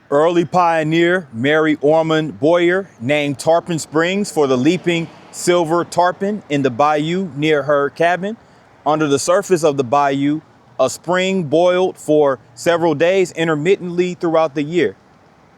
Early pioneer Mary Ormond Boyer named Tarpon Springs for the leaping silver tarpon in the bayou near her cabin. Under the surface of the bayou, a spring boiled for several days intermittently throughout the year.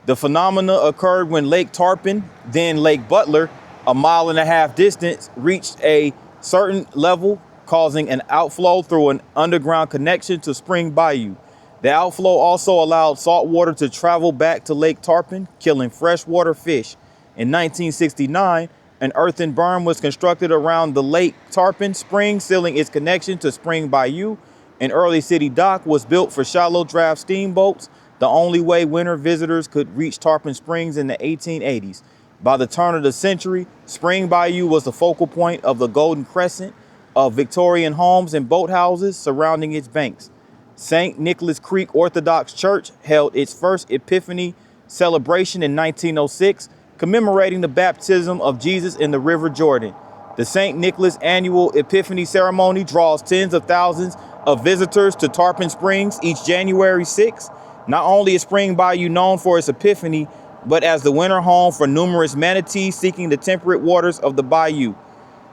The phenomena occurred when Lake Tarpon, then Lake Butler, a mile and a half distance, reached a certain level, causing an outflow through an underground connection to Spring Bayou. The outflow also allowed salt water to travel back to Lake Tarpon, killing freshwater fish. In 1969, an earthen berm was constructed around the Lake Tarpon spring, sealing its connection to Spring Bayou. An early city dock was built for shallow draft steamboats, the only way winter visitors could reach Tarpon Springs in the 1880s. By the turn of the century, Spring Bayou was the focal point of the Golden Crescent of Victorian homes and boathouses surrounding its banks. St. Nicholas Creek Orthodox Church held its first Epiphany celebration in 1906, commemorating the baptism of Jesus in the River Jordan. The St. Nicholas annual Epiphany ceremony draws tens of thousands of visitors to Tarpon Springs each January 6th. Not only is Spring Bayou known for its Epiphany, but as the winter home for numerous manatees seeking the temperate waters of the bayou.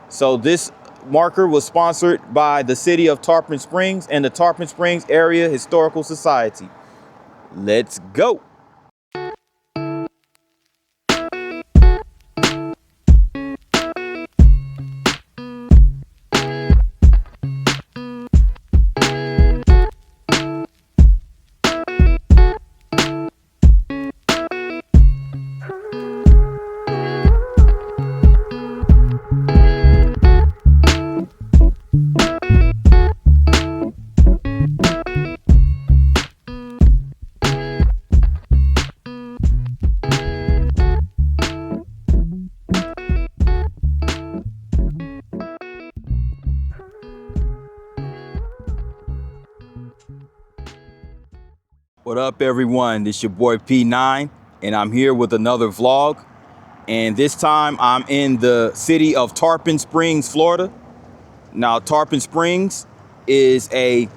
So this marker was sponsored by the city of Tarpon Springs and the Tarpon Springs Area Historical Society. Let's go. What up, everyone? This your boy P9, and I'm here with another vlog. And this time I'm in the city of Tarpon Springs, Florida. Now, Tarpon Springs is a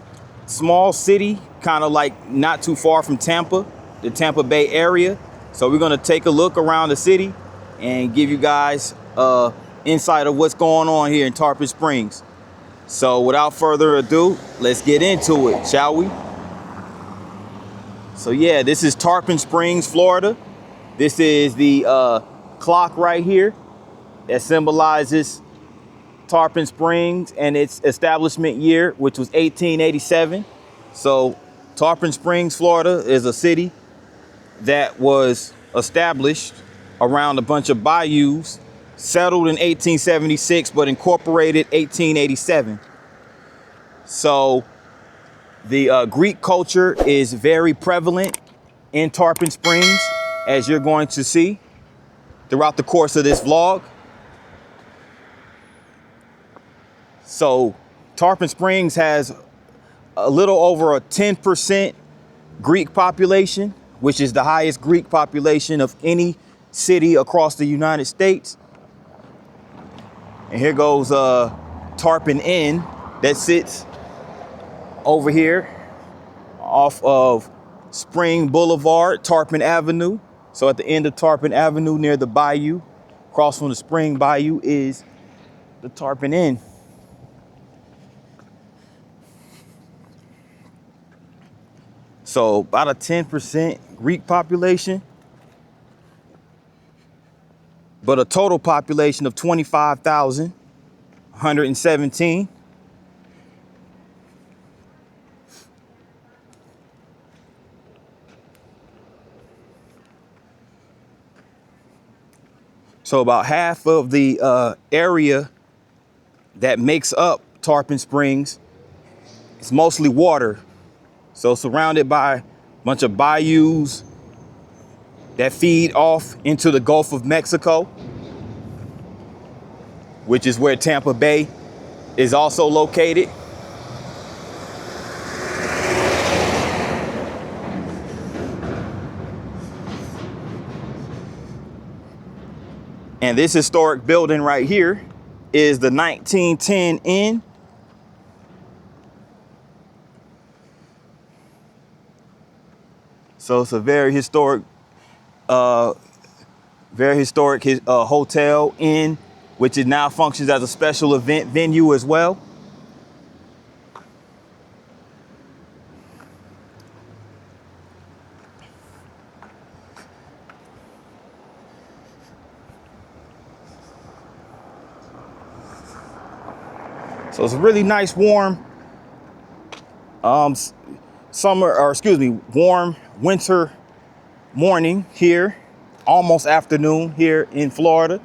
small city, kind of like not too far from Tampa, the Tampa Bay area. So we're gonna take a look around the city and give you guys insight of what's going on here in Tarpon Springs. So without further ado, let's get into it, shall we? So yeah, this is Tarpon Springs, Florida. This is the clock right here that symbolizes Tarpon Springs and its establishment year, which was 1887. So Tarpon Springs, Florida is a city that was established around a bunch of bayous, settled in 1876, but incorporated 1887. So the Greek culture is very prevalent in Tarpon Springs, as you're going to see throughout the course of this vlog. So Tarpon Springs has a little over a 10% Greek population, which is the highest Greek population of any city across the United States. And here goes Tarpon Inn that sits over here off of Spring Boulevard, Tarpon Avenue. So at the end of Tarpon Avenue near the bayou, across from the Spring Bayou, is the Tarpon Inn. So about a 10% Greek population, but a total population of 25,117. So about half of the area that makes up Tarpon Springs is mostly water. So surrounded by a bunch of bayous that feed off into the Gulf of Mexico, which is where Tampa Bay is also located. And this historic building right here is the 1910 Inn. So it's a very historic hotel inn, which it now functions as a special event venue as well. So it's a really nice, warm warm winter morning here, almost afternoon here in Florida.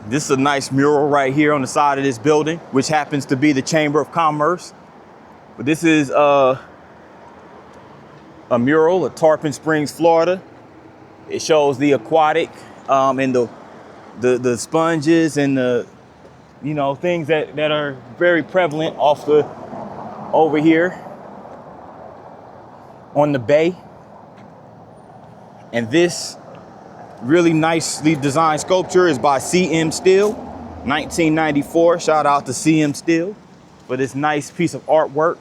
This is a nice mural right here on the side of this building, which happens to be the Chamber of Commerce. But this is a mural at Tarpon Springs, Florida. It shows the aquatic and the sponges and the things that are very prevalent over here on the bay. And this really nicely designed sculpture is by C.M. Steele, 1994. Shout out to C.M. Steele for this nice piece of artwork.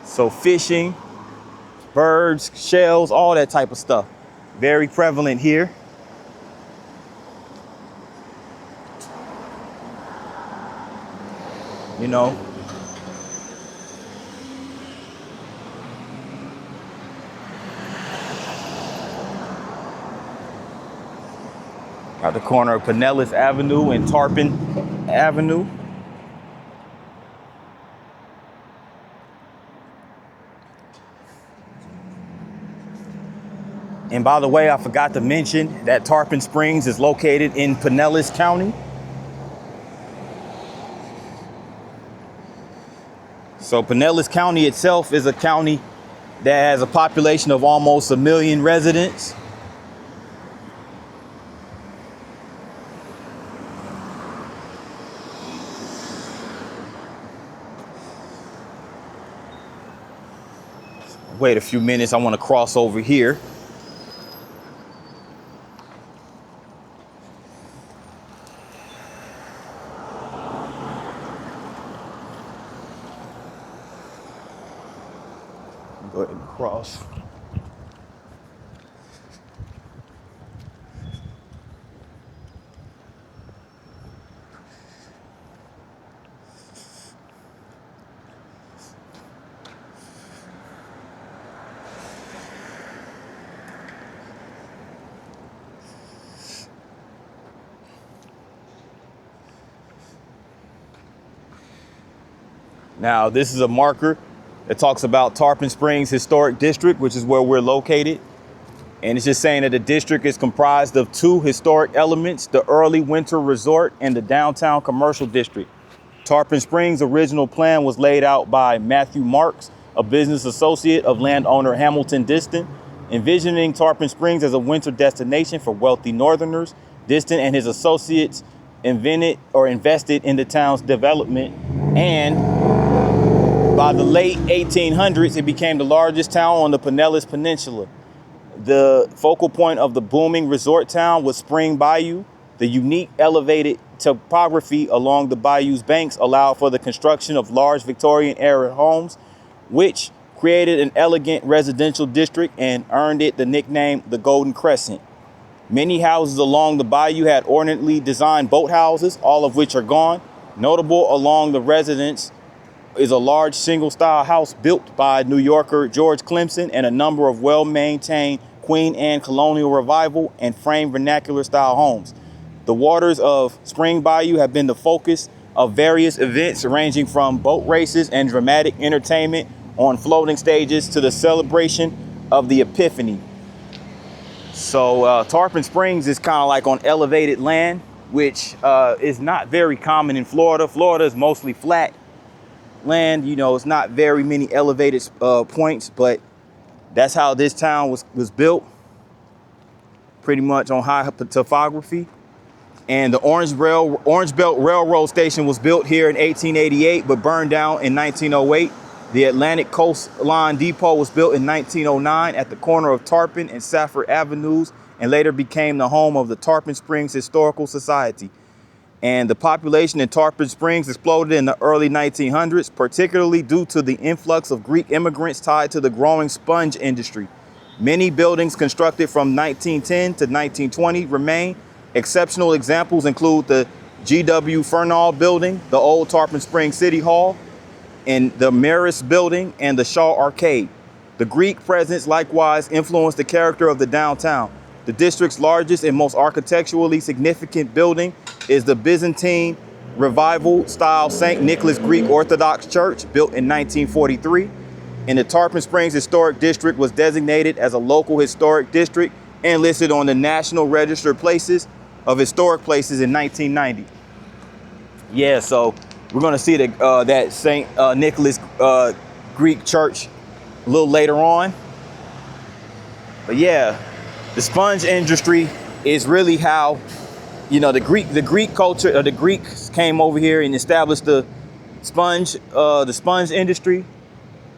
So fishing, birds, shells, all that type of stuff. Very prevalent here. At the corner of Pinellas Avenue and Tarpon Avenue. And by the way, I forgot to mention that Tarpon Springs is located in Pinellas County. So Pinellas County itself is a county that has a population of almost 1 million residents. Wait a few minutes, I want to cross over here. Go ahead and cross. Now, this is a marker that talks about Tarpon Springs Historic District, which is where we're located. And it's just saying that the district is comprised of 2 historic elements, the early winter resort and the downtown commercial district. Tarpon Springs' original plan was laid out by Matthew Marks, a business associate of landowner Hamilton Diston, envisioning Tarpon Springs as a winter destination for wealthy Northerners. Diston and his associates invested in the town's development, and by the late 1800s, it became the largest town on the Pinellas Peninsula. The focal point of the booming resort town was Spring Bayou. The unique elevated topography along the bayou's banks allowed for the construction of large Victorian-era homes, which created an elegant residential district and earned it the nickname the Golden Crescent. Many houses along the bayou had ornately designed boathouses, all of which are gone. Notable along the residence is a large single-style house built by New Yorker George Clemson and a number of well-maintained Queen Anne colonial revival and frame vernacular-style homes. The waters of Spring Bayou have been the focus of various events ranging from boat races and dramatic entertainment on floating stages to the celebration of the Epiphany. So Tarpon Springs is kind of like on elevated land, which is not very common in Florida. Florida is mostly flat land, it's not very many elevated points, but that's how this town was built, pretty much on high topography. And the Orange Belt Railroad Station was built here in 1888, but burned down in 1908. The Atlantic Coastline Depot was built in 1909 at the corner of Tarpon and Safford Avenues, and later became the home of the Tarpon Springs Historical Society. And the population in Tarpon Springs exploded in the early 1900s, particularly due to the influx of Greek immigrants tied to the growing sponge industry. Many buildings constructed from 1910 to 1920 remain. Exceptional examples include the G.W. Furnall Building, the old Tarpon Springs City Hall, and the Marist Building and the Shaw Arcade. The Greek presence likewise influenced the character of the downtown. The district's largest and most architecturally significant building is the Byzantine Revival style St. Nicholas Greek Orthodox Church, built in 1943. And the Tarpon Springs Historic District was designated as a local historic district and listed on the National Register of Places of Historic Places in 1990. Yeah, so we're gonna see that St. Nicholas Greek church a little later on. But yeah, the sponge industry is really how, you know, the Greek culture, the Greeks came over here and established the sponge industry,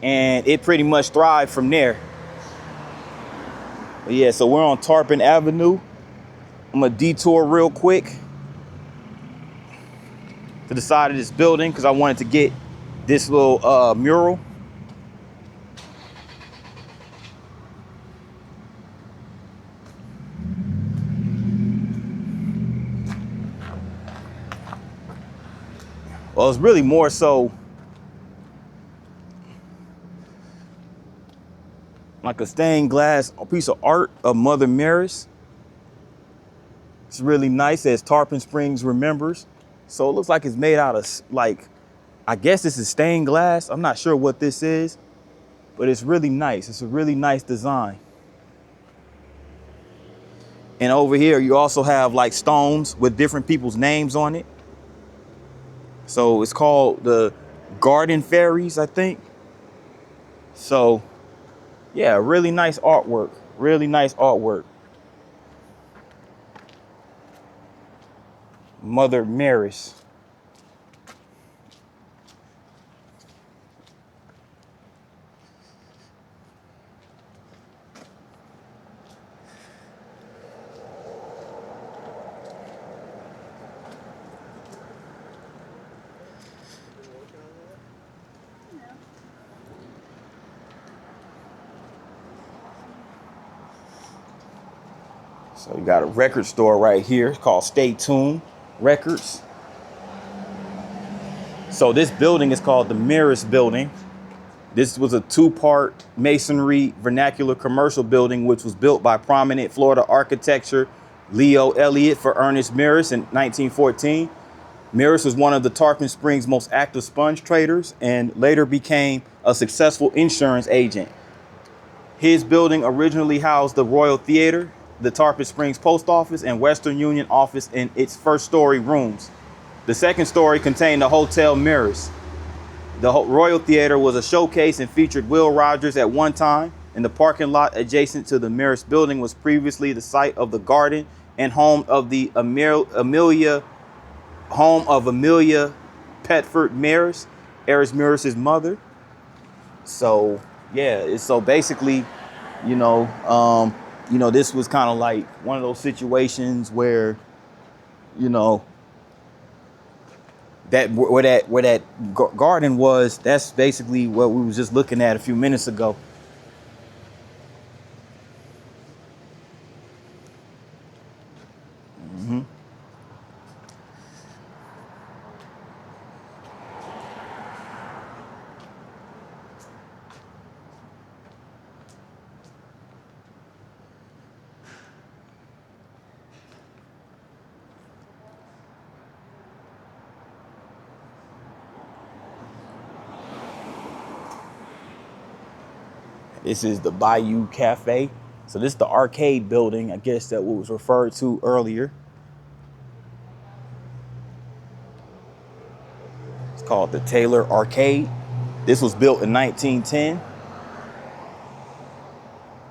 and it pretty much thrived from there. But yeah, so we're on Tarpon Avenue. I'm gonna detour real quick to the side of this building because I wanted to get this little mural. Well, it's really more so like a stained glass piece of art of Mother Maris. It's really nice. It says Tarpon Springs Remembers. So it looks like it's made out of, like, I guess this is stained glass. I'm not sure what this is, but it's really nice. It's a really nice design. And over here, you also have like stones with different people's names on it. So it's called the Garden Fairies, I think. So yeah, really nice artwork. Really nice artwork. Mother Maris. So you got a record store right here. It's called Stay Tuned Records. So this building is called the Marist Building. This was a two-part masonry vernacular commercial building, which was built by prominent Florida architecture Leo Elliott for Ernest Maris in 1914. Maris was one of the Tarpon Springs' most active sponge traders and later became a successful insurance agent. His building originally housed the Royal Theater, the Tarpon Springs Post Office, and Western Union office in its first story rooms. The second story contained the Hotel Maris. The Royal Theater was a showcase and featured Will Rogers at one time, and the parking lot adjacent to the Maris building was previously the site of the garden and home of the Amelia Petford Maris, Eris Maris's mother. So yeah, so basically, this was kind of like one of those situations where, you know, that where that garden was, that's basically what we was just looking at a few minutes ago. This is the Bayou Cafe. So this is the arcade building, I guess that was referred to earlier. It's called the Taylor Arcade. This was built in 1910.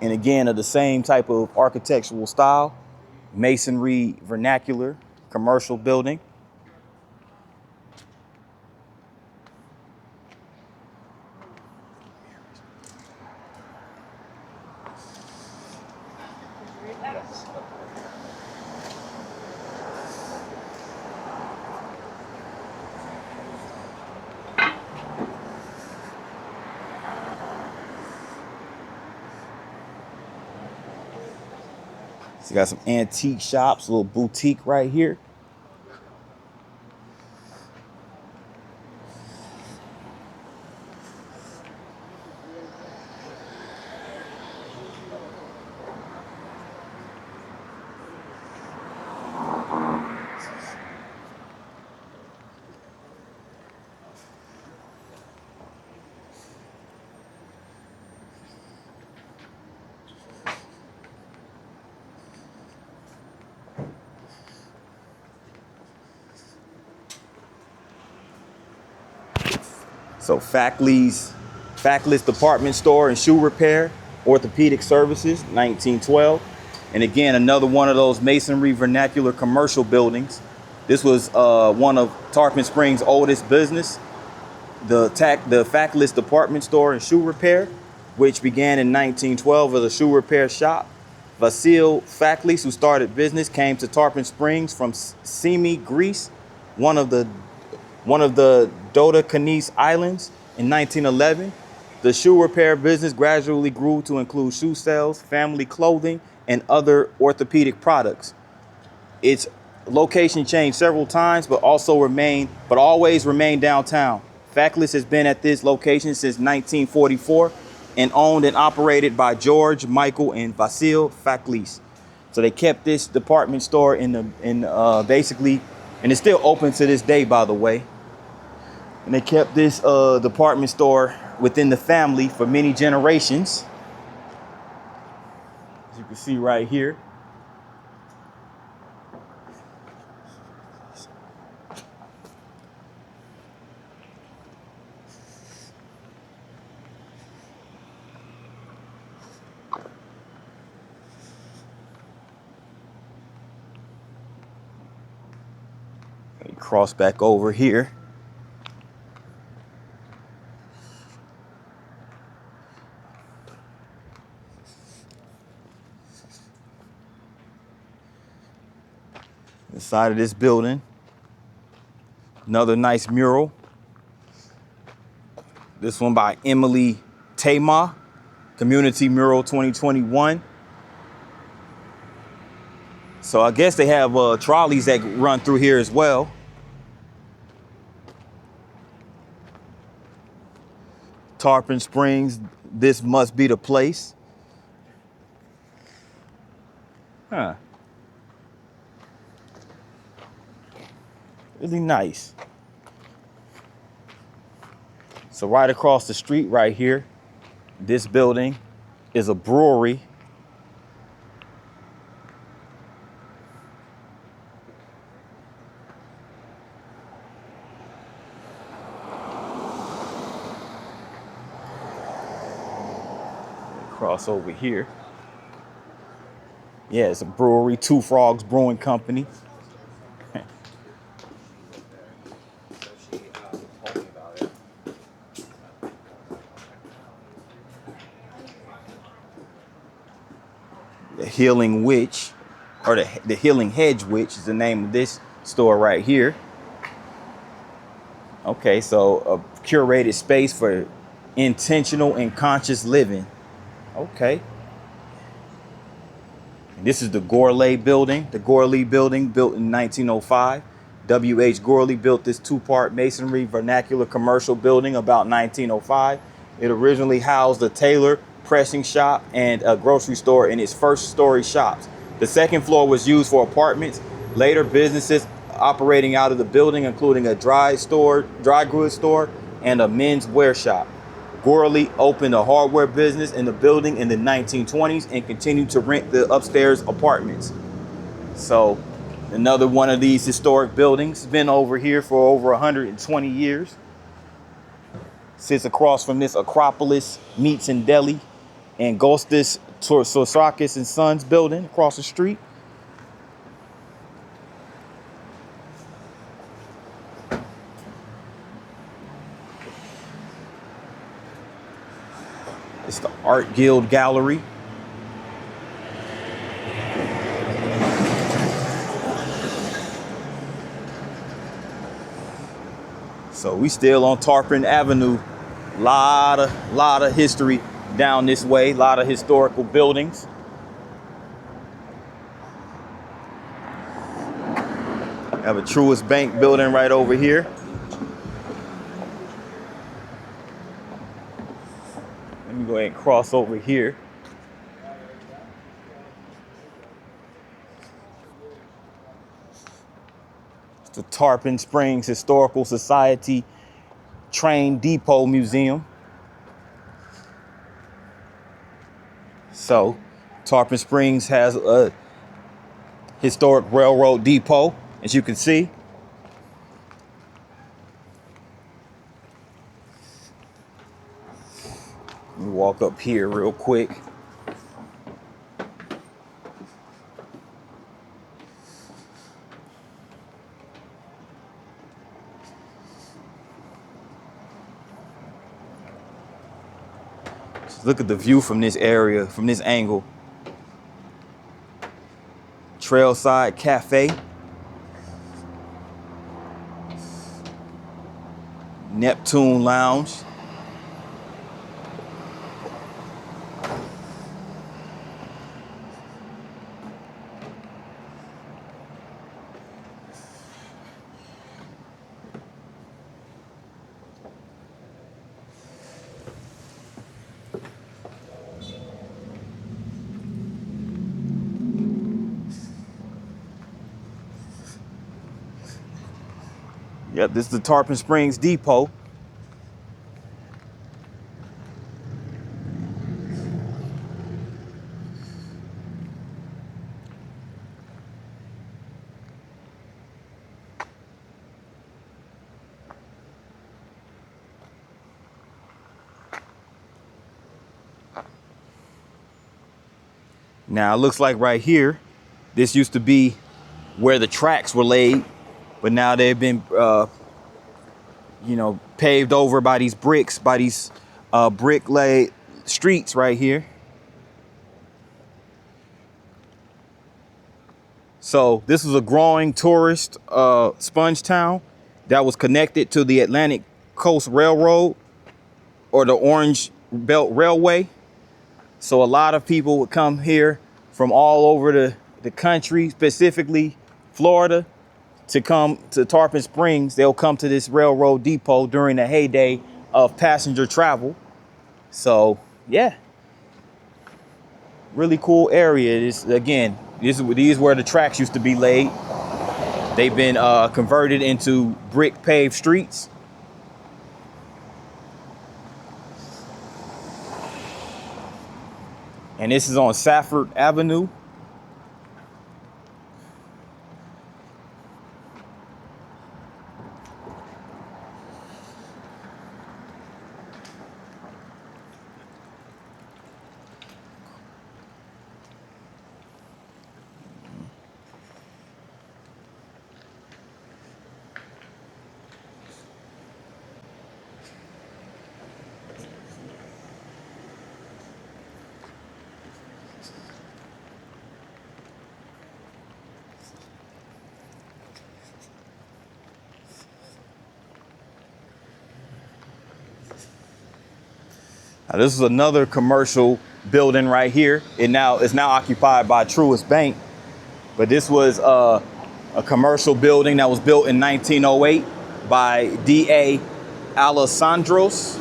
And again, of the same type of architectural style, masonry vernacular commercial building. So you got some antique shops, a little boutique right here. So Factley's department store and shoe repair, orthopedic services, 1912. And again, another one of those masonry vernacular commercial buildings. This was one of Tarpon Springs' oldest business, the Factley's department store and shoe repair, which began in 1912 as a shoe repair shop. Vasil Factley, who started business, came to Tarpon Springs from Simi, Greece, one of the Dodecanese Islands, in 1911. The shoe repair business gradually grew to include shoe sales, family clothing, and other orthopedic products. Its location changed several times, but always remained downtown. Factley's has been at this location since 1944 and owned and operated by George, Michael, and Vasil Factley's. So they kept this department store basically, and it's still open to this day, by the way. And they kept this department store within the family for many generations. As you can see right here. Cross back over here. Inside of this building, another nice mural. This one by Emily Tama, Community Mural 2021. So I guess they have trolleys that run through here as well. Tarpon Springs, this must be the place. Huh. Really nice. So right across the street right here, this building is a brewery. Cross over here. Yeah, it's a brewery, Two Frogs Brewing Company. The Healing Witch, or the Healing Hedge Witch is the name of this store right here. Okay, so a curated space for intentional and conscious living. Okay. And this is the Gourlay building. The Gourlay building, built in 1905. W.H. Gourlay built this two-part masonry vernacular commercial building about 1905. It originally housed a tailor, pressing shop, and a grocery store in its first story shops. The second floor was used for apartments. Later, businesses operating out of the building, including a dry goods store, and a men's wear shop. Gourlay opened a hardware business in the building in the 1920s and continued to rent the upstairs apartments. So another one of these historic buildings, been over here for over 120 years. Sits across from this Acropolis Meats and Deli and Gostis Sorsakis and Sons building across the street. It's the Art Guild Gallery. So we still on Tarpon Avenue. Lot of history down this way. A lot of historical buildings. Have a Truist Bank building right over here. Let me go ahead and cross over here. It's the Tarpon Springs Historical Society Train Depot Museum. So, Tarpon Springs has a historic railroad depot, as you can see. Let me walk up here real quick. Just look at the view from this area, from this angle. Trailside Cafe. Neptune Lounge. Yep, this is the Tarpon Springs Depot. Now, it looks like right here, this used to be where the tracks were laid, but now they've been, paved over by these bricks, by these brick laid streets right here. So this is a growing tourist sponge town that was connected to the Atlantic Coast Railroad or the Orange Belt Railway. So a lot of people would come here from all over the country, specifically Florida, to come to Tarpon Springs. They'll come to this railroad depot during the heyday of passenger travel. So yeah, really cool area. These where the tracks used to be laid. They've been converted into brick paved streets. And this is on Safford Avenue. Now, this is another commercial building right here. It's now occupied by Truist Bank, but this was a commercial building that was built in 1908 by D.A. Alessandros.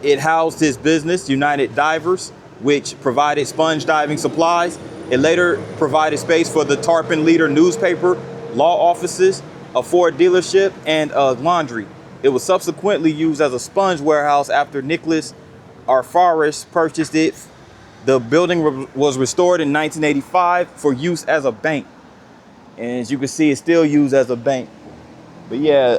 It housed his business, United Divers, which provided sponge diving supplies. It later provided space for the Tarpon Leader newspaper, law offices, a Ford dealership, and a laundry. It was subsequently used as a sponge warehouse after Nicholas Arfaris purchased it. The building was restored in 1985 for use as a bank. And as you can see, it's still used as a bank. But yeah,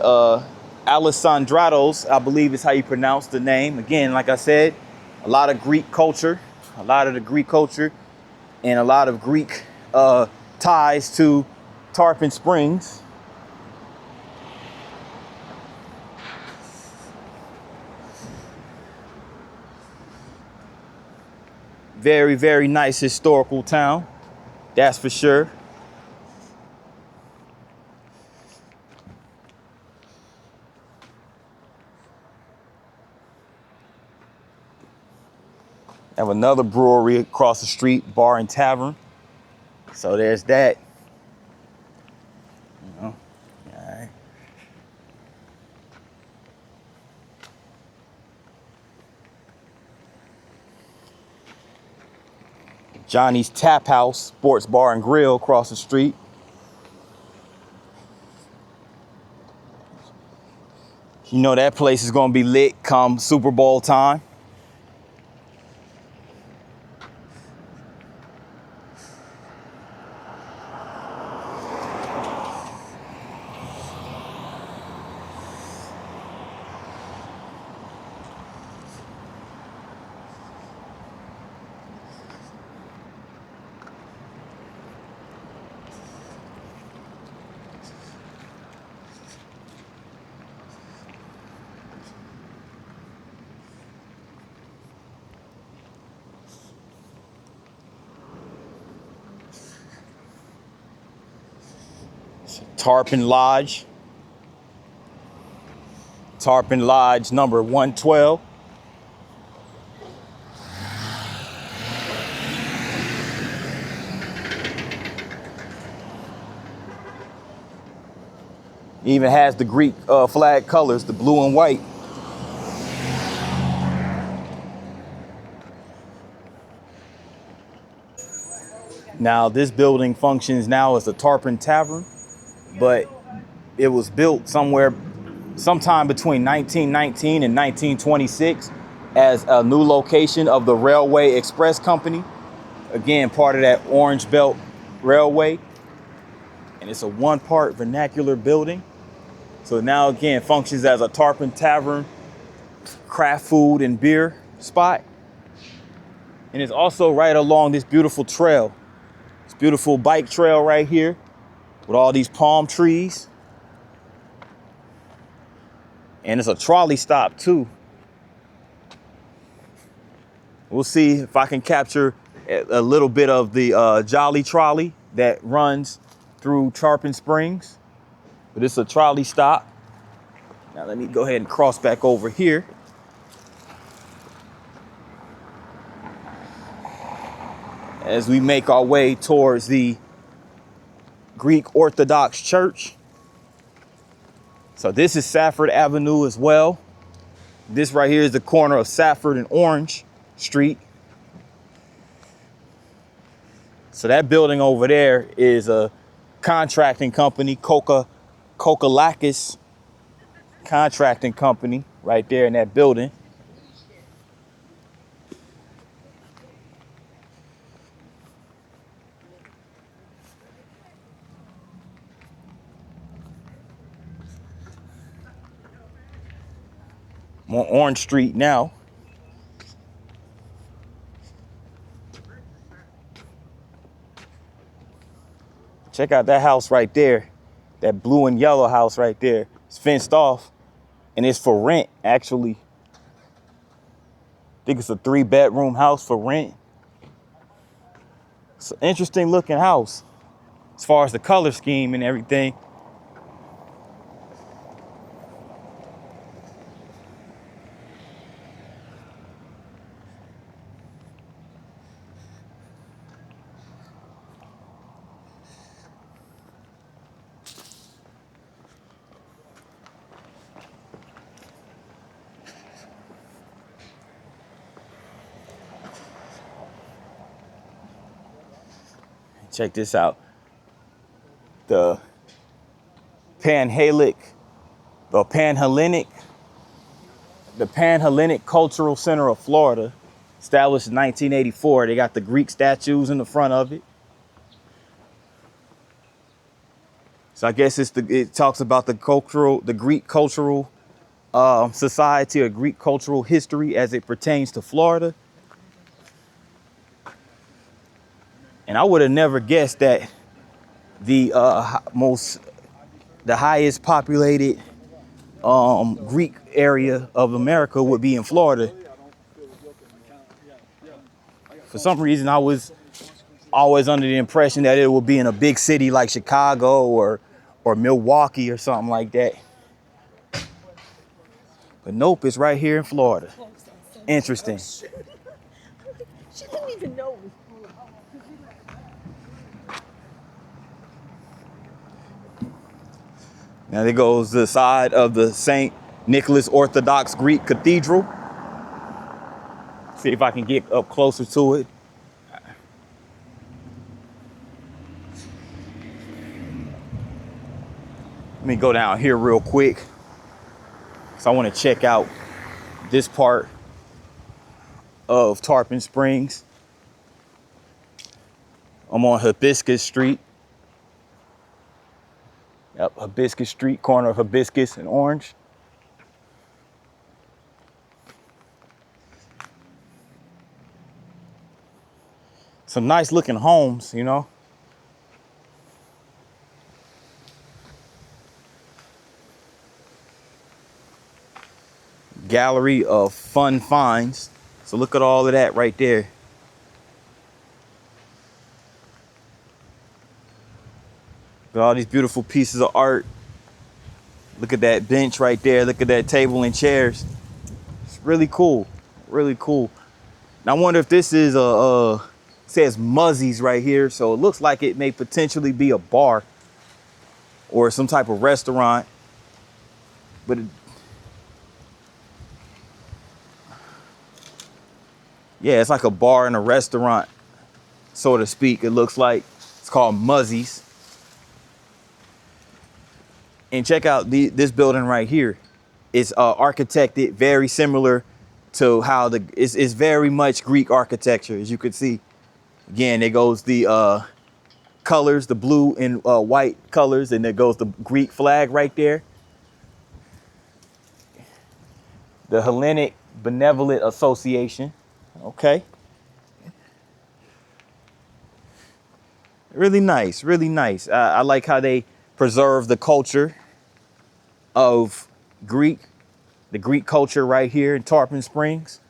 Alessandratos, I believe is how you pronounce the name. Again, like I said, a lot of Greek culture, and a lot of Greek ties to Tarpon Springs. Very, very nice historical town, that's for sure. Have another brewery across the street, bar and tavern. So there's that. Johnny's Tap House, Sports Bar and Grill across the street. You know that place is gonna be lit come Super Bowl time. Tarpon Lodge. Tarpon Lodge number 112. Even has the Greek flag colors, the blue and white. Now this building functions now as a Tarpon Tavern, but it was built sometime between 1919 and 1926 as a new location of the Railway Express Company. Again, part of that Orange Belt Railway. And it's a one-part vernacular building. So now again functions as a Tarpon Tavern, craft food and beer spot. And it's also right along this beautiful trail. This beautiful bike trail right here with all these palm trees. And it's a trolley stop too. We'll see if I can capture a little bit of the Jolly Trolley that runs through Tarpon Springs. But it's a trolley stop. Now let me go ahead and cross back over here. As we make our way towards the Greek Orthodox Church. So this is Safford Avenue as well. This right here is the corner of Safford and Orange Street. So that building over there is a contracting company, Kokalakis contracting company right there in that building. I'm on Orange Street now. Check out that house right there. That blue and yellow house right there. It's fenced off and it's for rent, actually. I think it's a 3-bedroom house for rent. It's an interesting looking house as far as the color scheme and everything. Check this out. The Panhellenic Cultural Center of Florida, established in 1984. They got the Greek statues in the front of it. So I guess it talks about the Greek cultural society or Greek cultural history as it pertains to Florida. And I would have never guessed that the highest populated Greek area of America would be in Florida. For some reason, I was always under the impression that it would be in a big city like Chicago or Milwaukee or something like that. But nope, it's right here in Florida. Interesting. She didn't even know. Now there goes the side of the St. Nicholas Orthodox Greek Cathedral. See if I can get up closer to it. me go down here real quick. So I want to check out this part of Tarpon Springs. I'm on Hibiscus Street. Yep, Hibiscus Street, corner of Hibiscus and Orange. Some nice looking homes, you know. Gallery of fun finds. So look at all of that right there. Look at all these beautiful pieces of art. Look at that bench right there. Look at that table and chairs. It's really cool. Really cool. Now I wonder if this is says Muzzy's right here. So it looks like it may potentially be a bar or some type of restaurant. But yeah, it's like a bar and a restaurant, so to speak. It looks like it's called Muzzy's. And check out this building right here. It's architected very similar to how it's very much Greek architecture, as you can see. Again, there goes the colors, the blue and white colors, and there goes the Greek flag right there. The Hellenic Benevolent Association. Okay. Really nice, really nice. I like how they preserve the culture of the Greek culture right here in Tarpon Springs.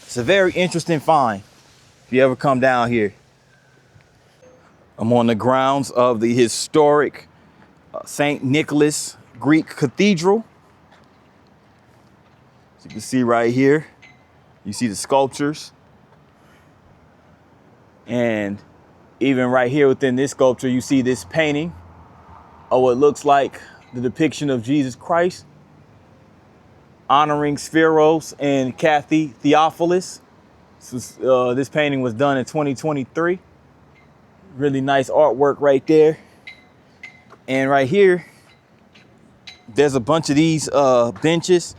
It's a very interesting find if you ever come down here. I'm on the grounds of the historic St. Nicholas Greek Cathedral. As you can see right here, you see the sculptures. And even right here within this sculpture, you see this painting of what looks like the depiction of Jesus Christ, honoring Spheros and Kathy Theophilus. This painting was done in 2023. Really nice artwork right there. And right here, there's a bunch of these benches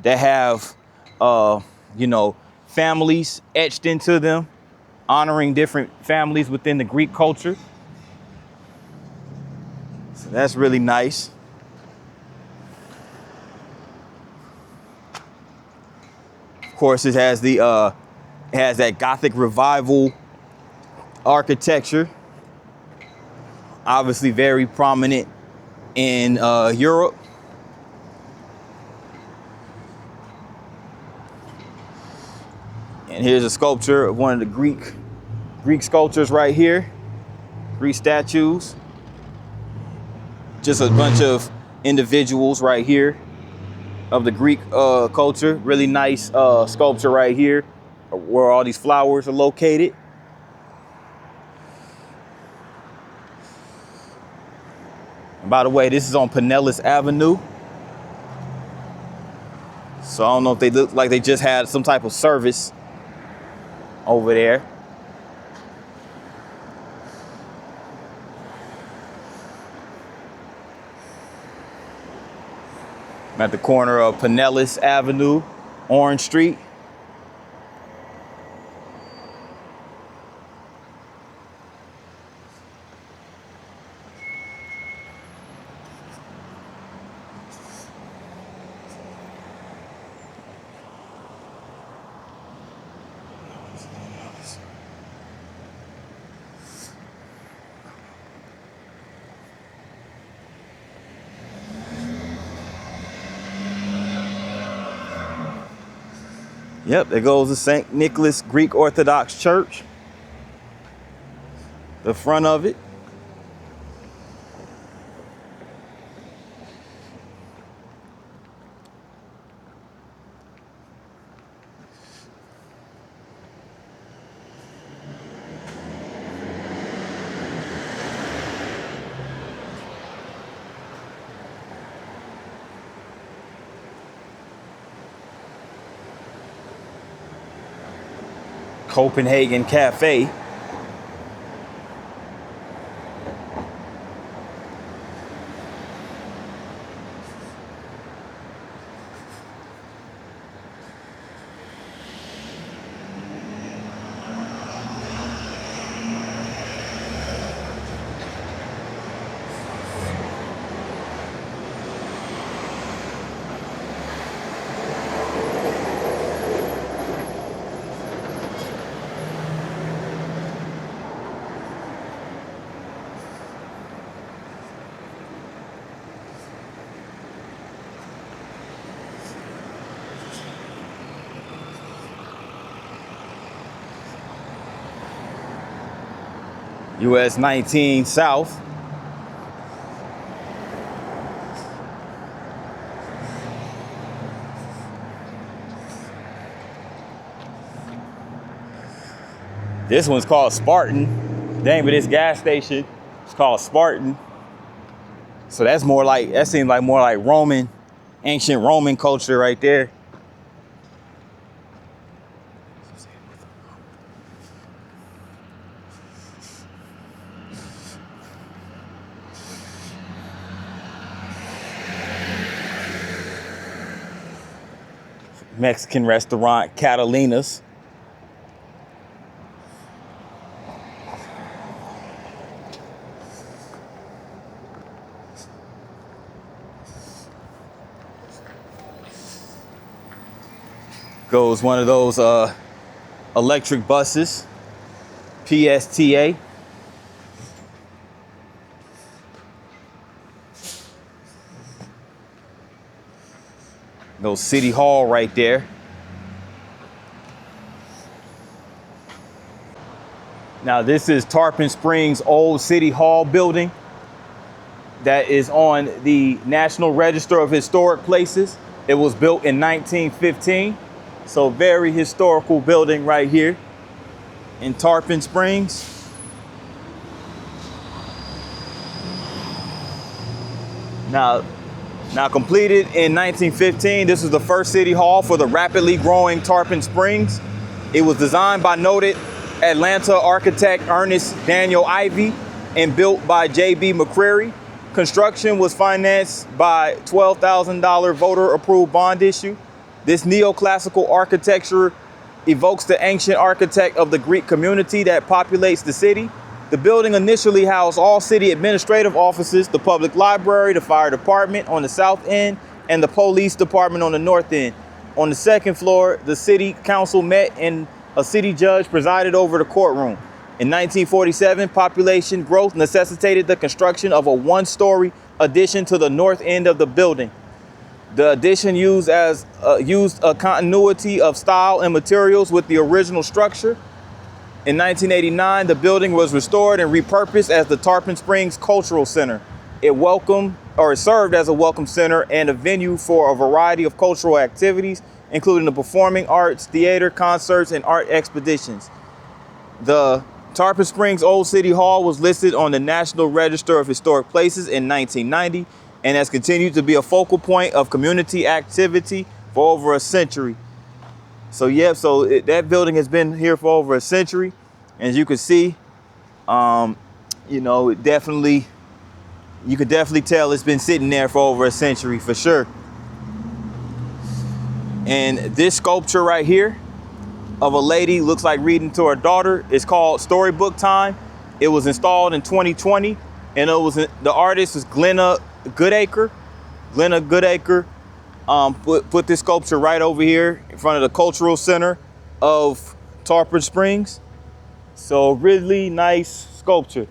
that have, you know, families etched into them, honoring different families within the Greek culture. So that's really nice. Of course, it has that Gothic revival architecture, obviously very prominent in Europe. And here's a sculpture of one of the Greek sculptures right here, Greek statues. Just a bunch of individuals right here of the Greek culture. Really nice sculpture right here where all these flowers are located. And by the way, this is on Pinellas Avenue. So I don't know if they look like they just had some type of service over there. I'm at the corner of Pinellas Avenue, Orange Street. Yep, there goes the St. Nicholas Greek Orthodox Church. The front of it. Copenhagen Cafe. US 19 South. This one's called Spartan. The name of this gas station is called Spartan. So that's more like, that seems like more like Roman, ancient Roman culture right there. Mexican restaurant, Catalina's. Goes one of those electric buses, PSTA. Goes City Hall right there. Now this is Tarpon Springs old City Hall building that is on the National Register of Historic Places. It was built in 1915. So very historical building right here in Tarpon Springs. Now completed in 1915, this was the first city hall for the rapidly growing Tarpon Springs. It was designed by noted Atlanta architect Ernest Daniel Ivey and built by J.B. McCreary. Construction was financed by $12,000 voter-approved bond issue. This neoclassical architecture evokes the ancient architect of the Greek community that populates the city. The building initially housed all city administrative offices, the public library, the fire department on the south end, and the police department on the north end. On the second floor, the city council met and a city judge presided over the courtroom. In 1947, population growth necessitated the construction of a one-story addition to the north end of the building. The addition used a continuity of style and materials with the original structure. In 1989, the building was restored and repurposed as the Tarpon Springs Cultural Center. It served as a welcome center and a venue for a variety of cultural activities, including the performing arts, theater, concerts, and art expeditions. The Tarpon Springs Old City Hall was listed on the National Register of Historic Places in 1990 and has continued to be a focal point of community activity for over a century. So yeah, that building has been here for over a century. As you can see, you know, you could definitely tell it's been sitting there for over a century for sure. And this sculpture right here of a lady looks like reading to her daughter is called Storybook Time. It was installed in 2020, and the artist is Glenna Goodacre. Glenna Goodacre put this sculpture right over here in front of the Cultural Center of Tarpon Springs. So really nice sculpture.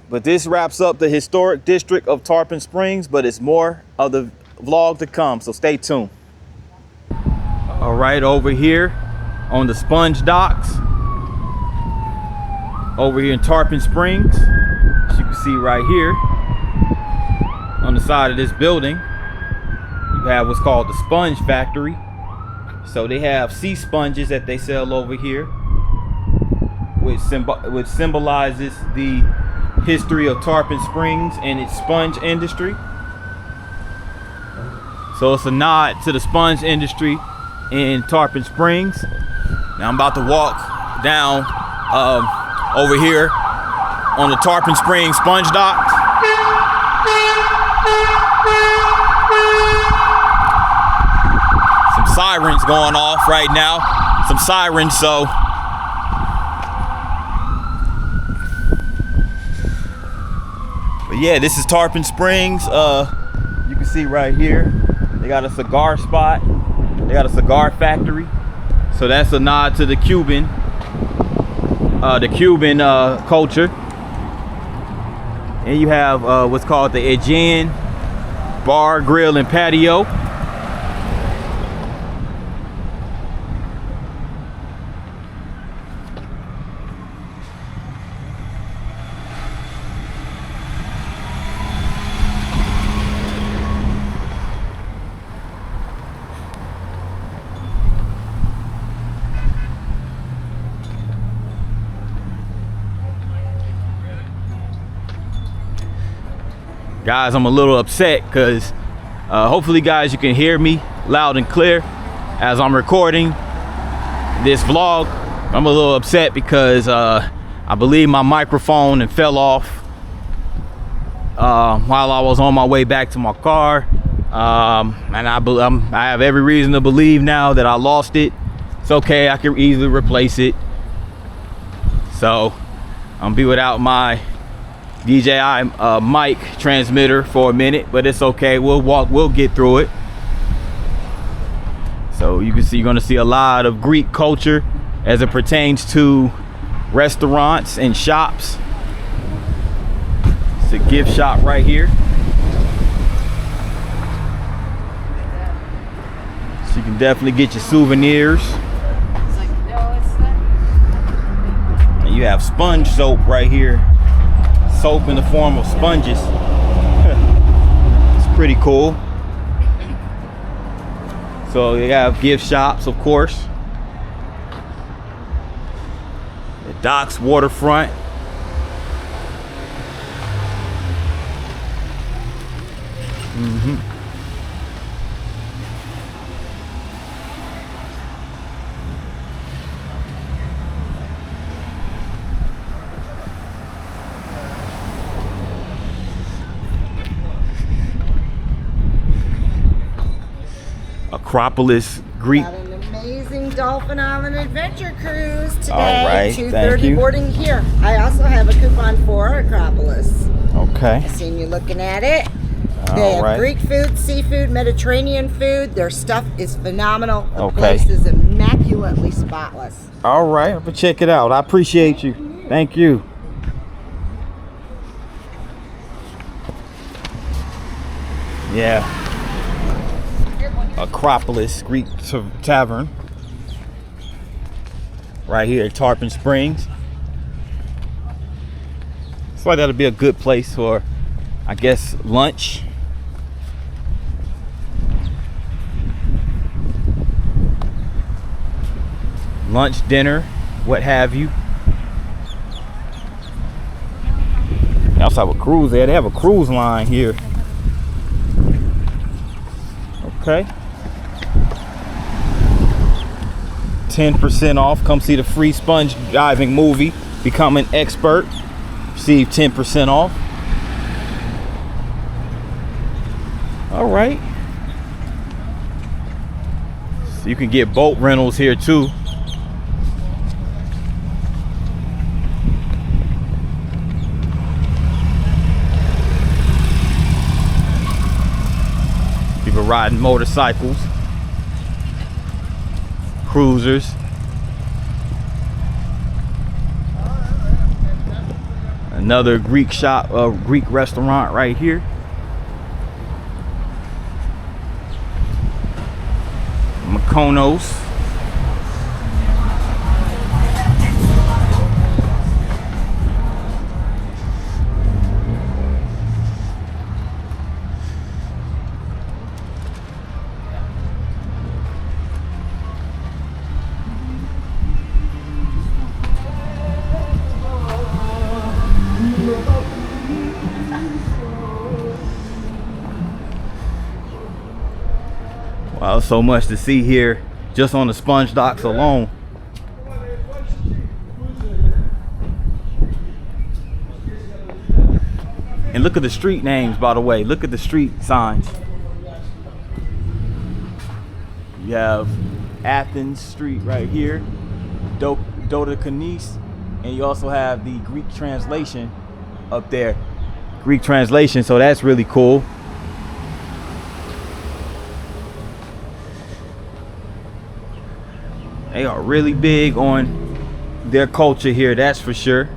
But this wraps up the historic district of Tarpon Springs, but it's more of the vlog to come, so stay tuned. All right, over here on the sponge docks, over here in Tarpon Springs, as you can see right here, on the side of this building, you have what's called the Sponge Factory. So they have sea sponges that they sell over here, which symbolizes the history of Tarpon Springs and its sponge industry. So it's a nod to the sponge industry in Tarpon Springs. Now I'm about to walk down over here on the Tarpon Springs sponge docks. Some sirens going off right now. Some sirens, so. But yeah, this is Tarpon Springs. You can see right here, they got a cigar spot. They got a cigar factory. So that's a nod to the Cuban culture. And you have what's called the Aegean Bar, Grill, and Patio. Guys, I'm a little upset because hopefully, guys, you can hear me loud and clear as I'm recording this vlog. I'm a little upset because I believe my microphone fell off while I was on my way back to my car. And I have every reason to believe now that I lost it. It's okay, I can easily replace it. So I'm gonna be without my DJI mic transmitter for a minute, but it's okay. We'll get through it. So you can see, you're gonna see a lot of Greek culture as it pertains to restaurants and shops. It's a gift shop right here. So you can definitely get your souvenirs. And you have sponge soap right here. Soap in the form of sponges. It's pretty cool. So you have gift shops, of course. The docks, waterfront. Acropolis Greek. Got an amazing dolphin island adventure cruise today. All right, thank 2:30 you. boarding here. I also have a coupon for Acropolis. Okay. I seen you looking at it. They have right. Greek food, seafood, Mediterranean food. Their stuff is phenomenal. The Okay. place is immaculately spotless. All right, I'm gonna check it out. I appreciate you. Thank you. Yeah. Acropolis Greek Tavern. Right here at Tarpon Springs. Looks like that'll be a good place for, I guess, lunch. Lunch, dinner, what have you. They also have a cruise there. They have a cruise line here. Okay. 10% off. Come see the free sponge diving movie. Become an expert. Receive 10% off. All right. So you can get boat rentals here too. People riding motorcycles, cruisers. Another Greek shop, Greek restaurant right here. Mykonos. Wow, so much to see here just on the sponge docks alone. And look at the street names, by the way. Look at the street signs. You have Athens Street right here, Dodecanese, and you also have the Greek translation up there. Greek translation, so that's really cool. They are really big on their culture here, that's for sure.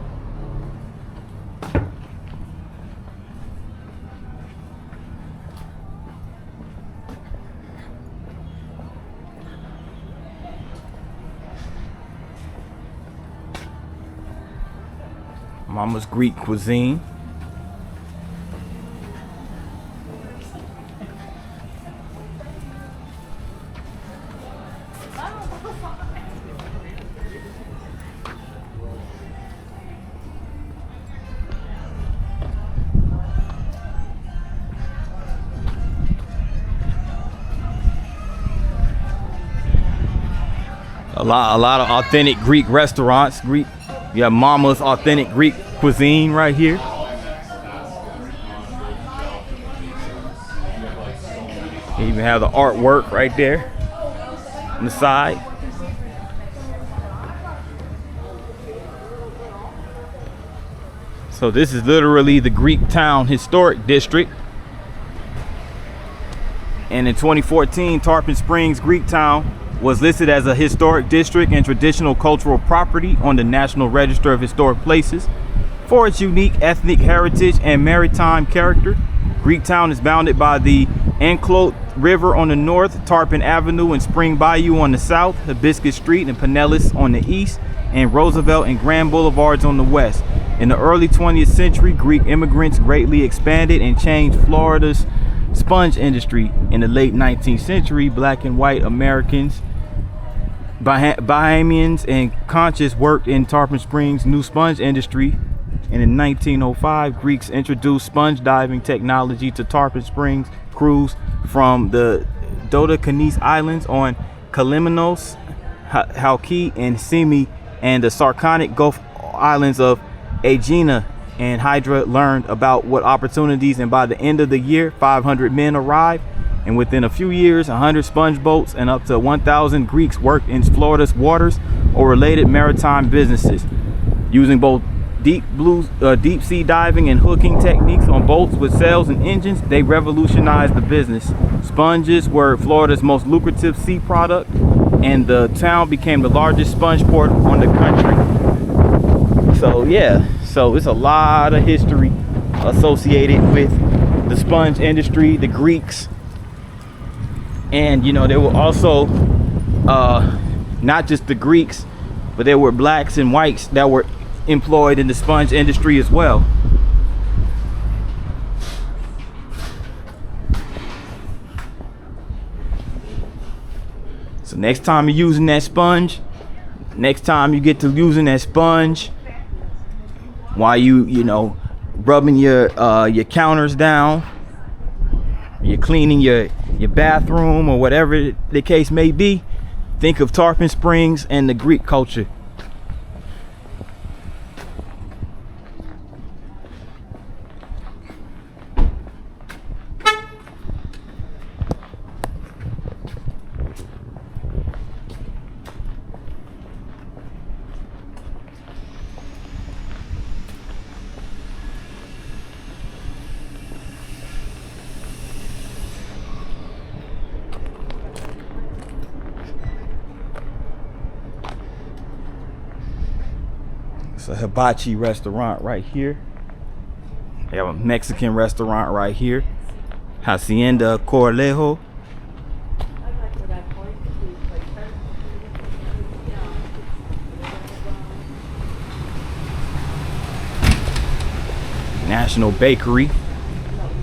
Mama's Greek cuisine. A lot of authentic Greek restaurants. You have Mama's Authentic Greek Cuisine right here. You even have the artwork right there on the side. So this is literally the Greek Town Historic District. And in 2014, Tarpon Springs, Greek Town, was listed as a historic district and traditional cultural property on the National Register of Historic Places for its unique ethnic heritage and maritime character. Greek Town is bounded by the Anclote River on the north, Tarpon Avenue and Spring Bayou on the south, Hibiscus Street and Pinellas on the east, and Roosevelt and Grand Boulevards on the west. In the early 20th century, Greek immigrants greatly expanded and changed Florida's sponge industry. In the late 19th century, black and white Americans, Bahamians, and Conchas worked in Tarpon Springs' new sponge industry. And in 1905, Greeks introduced sponge diving technology to Tarpon Springs. Crews from the Dodecanese Islands on Kalymnos, Halki, and Simi, and the Sarconic Gulf Islands of Aegina and Hydra learned about what opportunities, and by the end of the year, 500 men arrived, and within a few years, 100 sponge boats and up to 1,000 Greeks worked in Florida's waters or related maritime businesses, using both deep sea diving and hooking techniques on boats with sails and engines. They revolutionized the business. Sponges were Florida's most lucrative sea product, and the town became the largest sponge port on the country. So yeah, so it's a lot of history associated with the sponge industry, the Greeks. And you know, there were also not just the Greeks, but there were blacks and whites that were employed in the sponge industry as well. So next time you're using that sponge, next time you get to using that sponge while you know, rubbing your counters down, you're cleaning your bathroom or whatever the case may be, think of Tarpon Springs and the Greek culture. It's a hibachi restaurant right here. They have a Mexican restaurant right here, Hacienda Corlejo. National Bakery,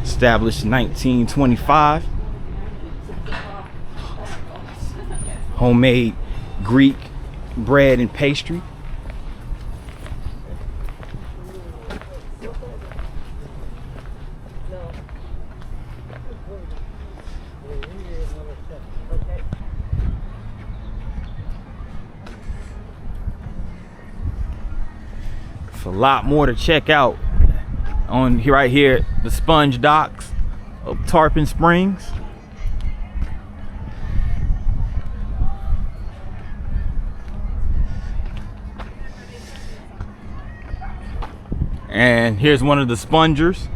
established 1925. Homemade Greek bread and pastry. It's a lot more to check out on here, right here, the sponge docks of Tarpon Springs. And here's one of the spongers.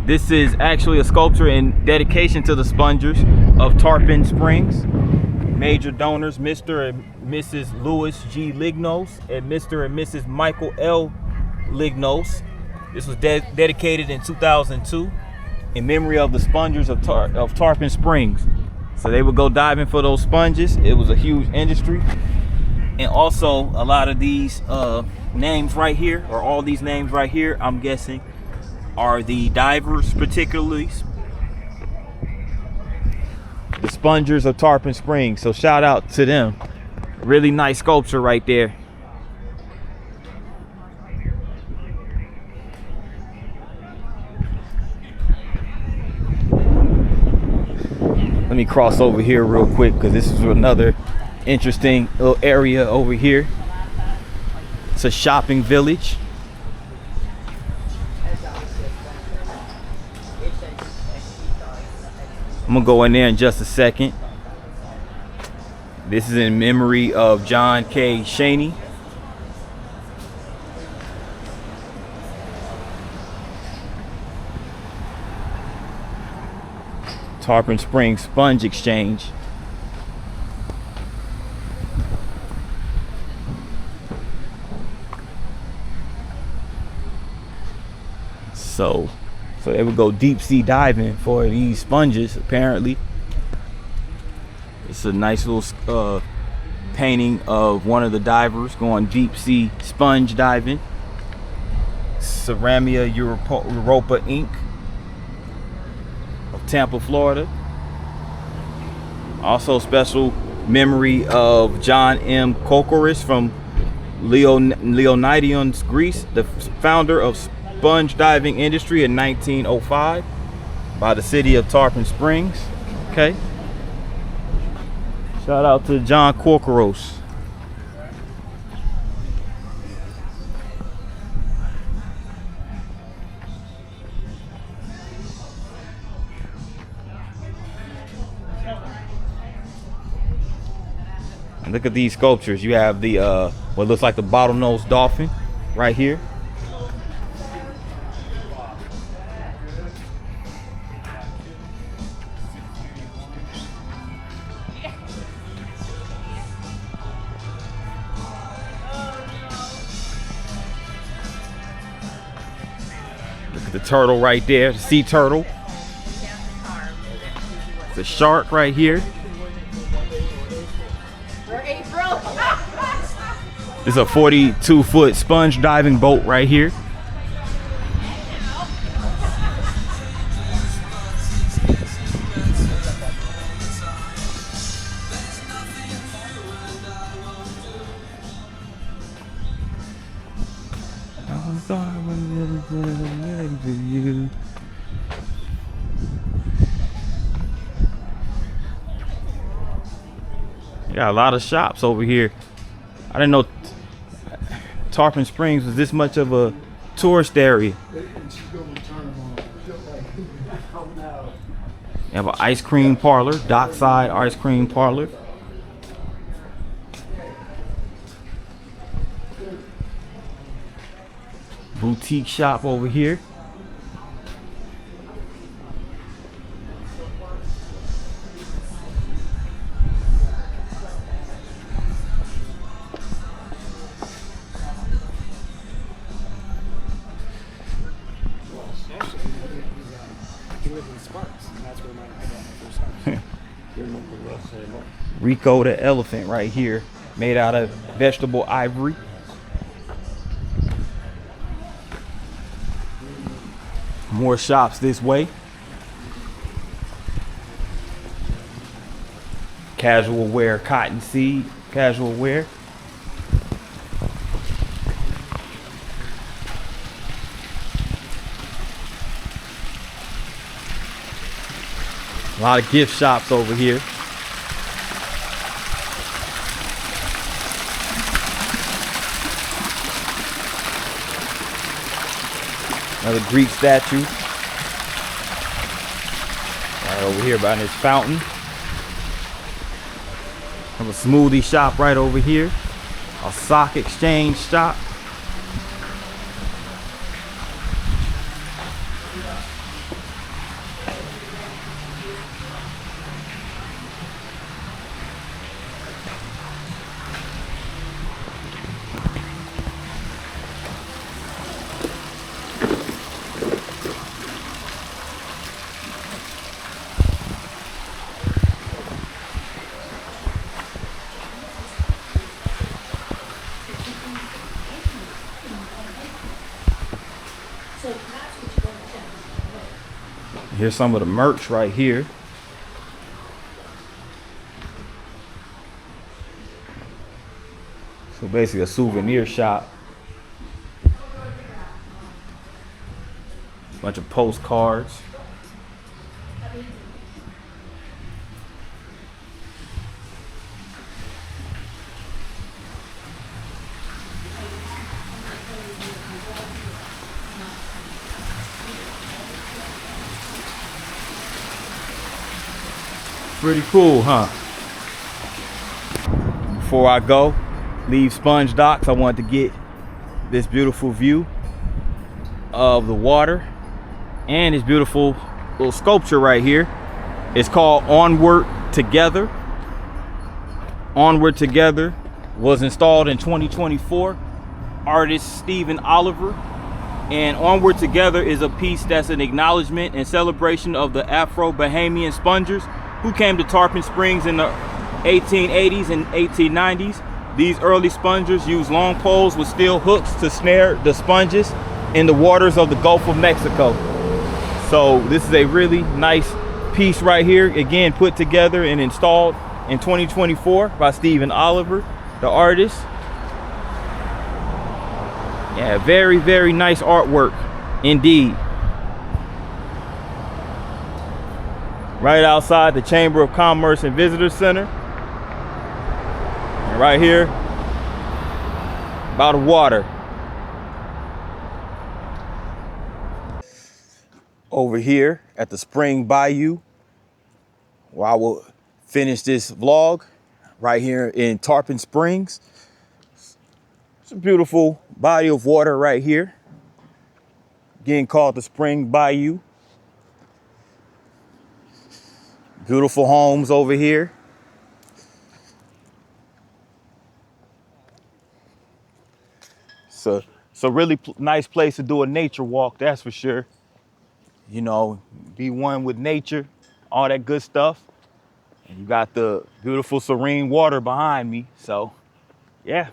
This is actually a sculpture in dedication to the spongers of Tarpon Springs. Major donors, Mr. and Mrs. Louis G. Lignos and Mr. and Mrs. Michael L. Lignos. This was dedicated in 2002 in memory of the spongers of Tarpon Springs. So they would go diving for those sponges. It was a huge industry. And also a lot of these names right here, or all these names right here, I'm guessing are the divers, particularly the spongers of Tarpon Springs. So shout out to them. Really nice sculpture right there. Let me cross over here real quick because this is another interesting little area over here. It's a shopping village. I'm gonna go in there in just a second. This is in memory of John K. Shaney. Tarpon Springs Sponge Exchange. So they would go deep sea diving for these sponges, apparently. It's a nice little painting of one of the divers going deep sea sponge diving. Ceramia Europa Inc. of Tampa, Florida. Also special memory of John M. Kokoris from Leonidas, Greece, the founder of sponge diving industry in 1905 by the city of Tarpon Springs. Okay. Shout out to John Kokoros. And look at these sculptures. You have the what looks like the bottlenose dolphin right here. Look at the turtle right there, the sea turtle. The shark right here. This is a 42-foot sponge diving boat right here. You got a lot of shops over here. I didn't know Tarpon Springs was this much of a tourist area. You have an ice cream parlor, dockside ice cream parlor. Boutique shop over here. Rico the elephant right here, made out of vegetable ivory. More shops this way. Casual wear, cotton seed, casual wear. A lot of gift shops over here. Another Greek statue. Right over here by this fountain. Have a smoothie shop right over here. A sock exchange shop. Here's some of the merch right here. So basically a souvenir shop. Bunch of postcards. Pretty cool, huh? Before I go, leave Sponge Docks, I wanted to get this beautiful view of the water and this beautiful little sculpture right here. It's called Onward Together. Onward Together was installed in 2024. Artist Stephen Oliver. And Onward Together is a piece that's an acknowledgement and celebration of the Afro-Bahamian spongers who came to Tarpon Springs in the 1880s and 1890s. These early spongers used long poles with steel hooks to snare the sponges in the waters of the Gulf of Mexico. So this is a really nice piece right here, again put together and installed in 2024 by Stephen Oliver, the artist. Yeah, very, very nice artwork indeed. Right outside the Chamber of Commerce and Visitor Center. And right here by the water. Over here at the Spring Bayou, where I will finish this vlog right here in Tarpon Springs. It's a beautiful body of water right here, again called the Spring Bayou. Beautiful homes over here. So it's a really nice place to do a nature walk, that's for sure. You know, be one with nature, all that good stuff. And you got the beautiful serene water behind me. So yeah,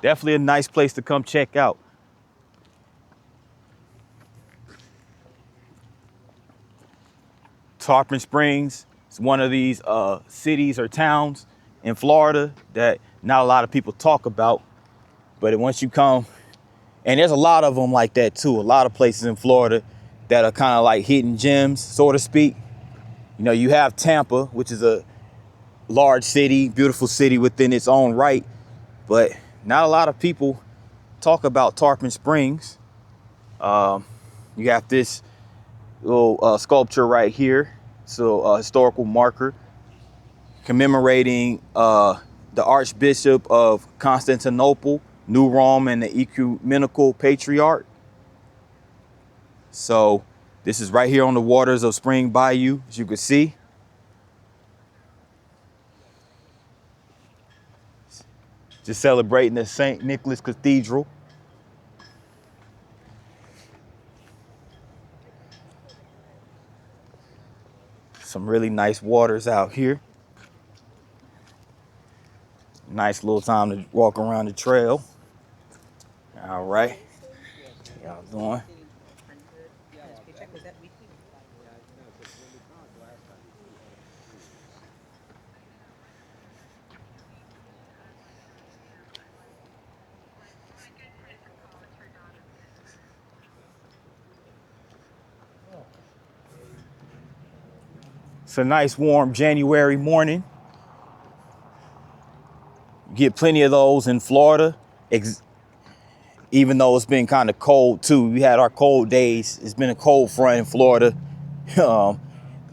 definitely a nice place to come check out. Tarpon Springs is one of these cities or towns in Florida that not a lot of people talk about. But once you come, and there's a lot of them like that too, a lot of places in Florida that are kind of like hidden gems, so to speak. You know, you have Tampa, which is a large city, beautiful city within its own right, but not a lot of people talk about Tarpon Springs. You have this little sculpture right here, so a historical marker commemorating the Archbishop of Constantinople, New Rome, and the Ecumenical Patriarch. So this is right here on the waters of Spring Bayou, as you can see. Just celebrating the St. Nicholas Cathedral. Some really nice waters out here. Nice little time to walk around the trail. All right. Y'all doing? It's a nice warm January morning. Get plenty of those in Florida, even though it's been kind of cold too. We had our cold days. It's been a cold front in Florida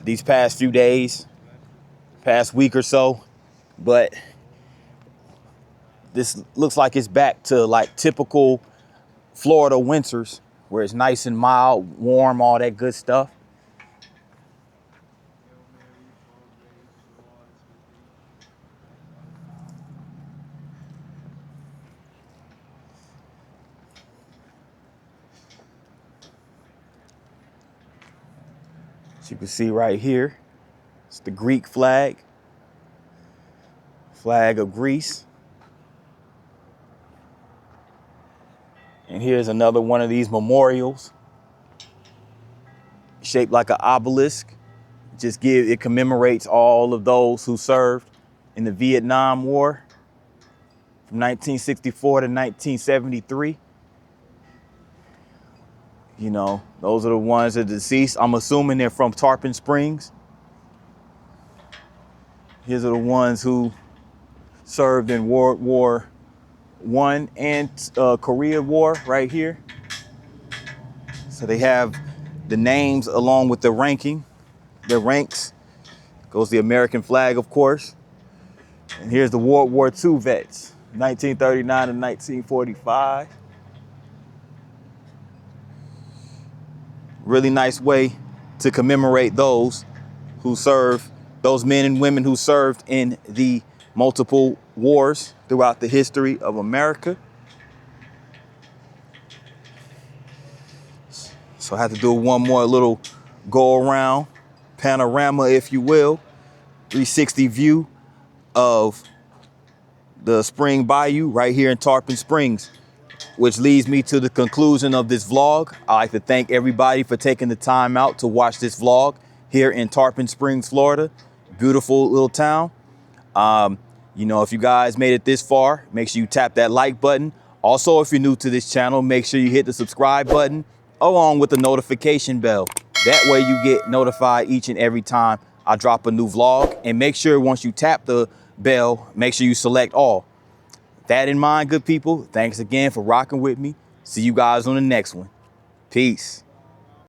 these past few days, past week or so. But this looks like it's back to like typical Florida winters, where it's nice and mild, warm, all that good stuff. As you can see right here, it's the Greek flag, flag of Greece. And here's another one of these memorials, shaped like an obelisk. It commemorates all of those who served in the Vietnam War from 1964 to 1973. You know, those are the ones that are deceased. I'm assuming they're from Tarpon Springs. These are the ones who served in World War I and Korea War right here. So they have the names along with the ranks Goes the American flag, of course. And here's the World War II vets, 1939 to 1945. Really nice way to commemorate those who served, those men and women who served in the multiple wars throughout the history of America. So I have to do one more little go around, panorama, if you will, 360 view of the Spring Bayou right here in Tarpon Springs, which leads me to the conclusion of this vlog. I'd like to thank everybody for taking the time out to watch this vlog here in Tarpon Springs, Florida. Beautiful little town. You know, if you guys made it this far, make sure you tap that like button. Also, if you're new to this channel, make sure you hit the subscribe button along with the notification bell. That way you get notified each and every time I drop a new vlog. And make sure once you tap the bell, make sure you select all. That in mind, good people, thanks again for rocking with me. See you guys on the next one. Peace.